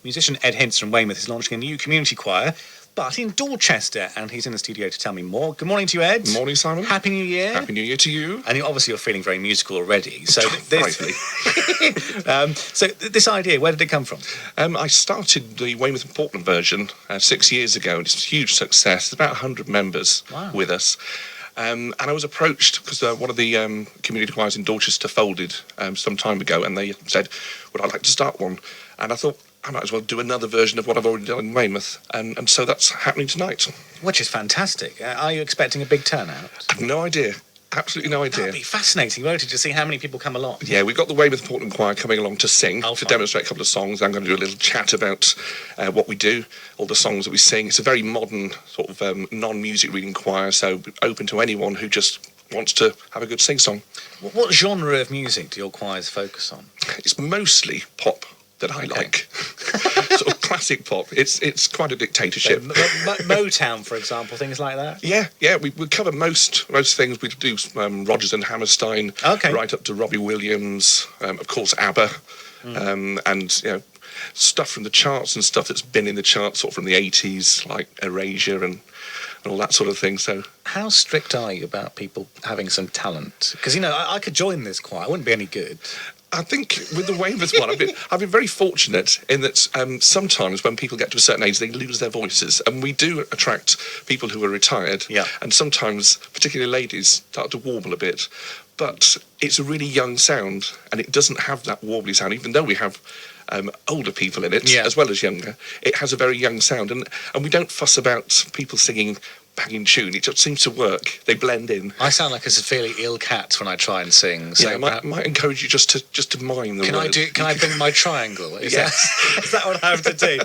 musician Ed Hince from Weymouth is launching a new community choir, but in Dorchester, and he's in the studio to tell me more. Good morning to you, Ed. Morning, Simon. Happy New Year. Happy New Year to you. And obviously you're feeling very musical already. So Rightly. this idea, where did it come from? I started the Weymouth and Portland version 6 years ago, and it's a huge success. There's about 100 members with us. And I was approached because one of the community choirs in Dorchester folded some time ago, and they said, would I like to start one? And I thought, I might as well do another version of what I've already done in Weymouth. And so that's happening tonight. Which is fantastic. Are you expecting a big turnout? I've no idea. Absolutely no idea. That'd be fascinating, won't it, to see how many people come along? Yeah, we've got the Weymouth Portland Choir coming along to sing, to demonstrate a couple of songs. I'm going to do a little chat about what we do, all the songs that we sing. It's a very modern sort of non-music reading choir, so open to anyone who just wants to have a good sing-song. What genre of music do your choirs focus on? It's mostly pop that I like. Sort of classic pop. It's quite a dictatorship. So, Motown, for example, things like that? Yeah, we cover most things. We do Rodgers and Hammerstein, right up to Robbie Williams, of course ABBA, and you know, stuff from the charts and stuff that's been in the charts sort of from the 80s, like Erasure and all that sort of thing. So, how strict are you about people having some talent? Because, you know, I could join this choir. I wouldn't be any good. I think with the Weymouth one, I've been very fortunate in that sometimes when people get to a certain age, they lose their voices, and we do attract people who are retired. Yeah. And sometimes, particularly ladies, start to warble a bit. But it's a really young sound, and it doesn't have that warbly sound, even though we have older people in it as well as younger. It has a very young sound, and we don't fuss about people singing banging tune. It just seems to work. They blend in. I sound like a severely ill cat when I try and sing. So yeah, I might encourage you just to mime the words. Can I bring my triangle? Is that what I have to do?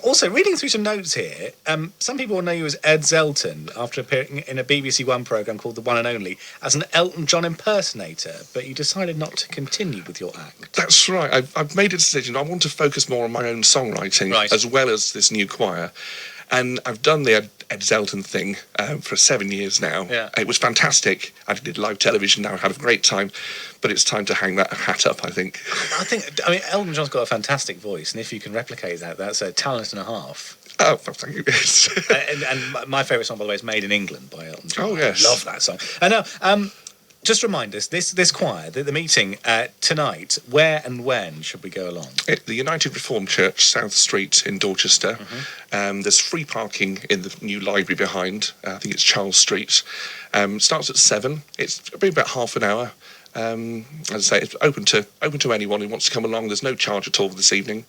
Also, reading through some notes here, some people will know you as Ed Zelton after appearing in a BBC One programme called The One and Only as an Elton John impersonator, but you decided not to continue with your act. That's right. I've made a decision. I want to focus more on my own songwriting as well as this new choir. And I've done the Ed Zelton thing for 7 years now. Yeah. It was fantastic. I did live television now. I had a great time. But it's time to hang that hat up, I think. I mean, Elton John's got a fantastic voice, and if you can replicate that, that's a talent and a half. Oh, thank you. Yes. and my favourite song, by the way, is Made in England by Elton John. Oh, yes. I love that song. And now, just remind us, this choir, the meeting tonight, where and when should we go along? At the United Reformed Church, South Street in Dorchester. There's free parking in the new library behind. I think it's Charles Street. Starts at 7. It'll be about half an hour. As I say, it's open to anyone who wants to come along. There's no charge at all this evening.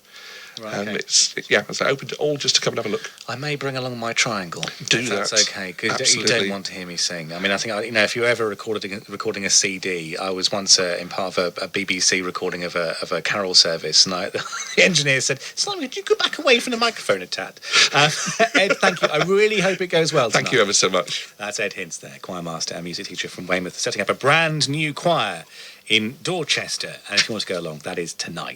Right, as I say, open to all just to come and have a look. I may bring along my triangle. Do that. That's okay, because you don't want to hear me sing. I mean, I think, if you're ever recording a CD, I was once in part of a BBC recording of a carol service, and the engineer said, "Simon, could you go back away from the microphone a tad?" Ed, thank you. I really hope it goes well tonight. Thank you ever so much. That's Ed Hince there, choir master and music teacher from Weymouth, setting up a brand new choir in Dorchester. And if you want to go along, that is tonight.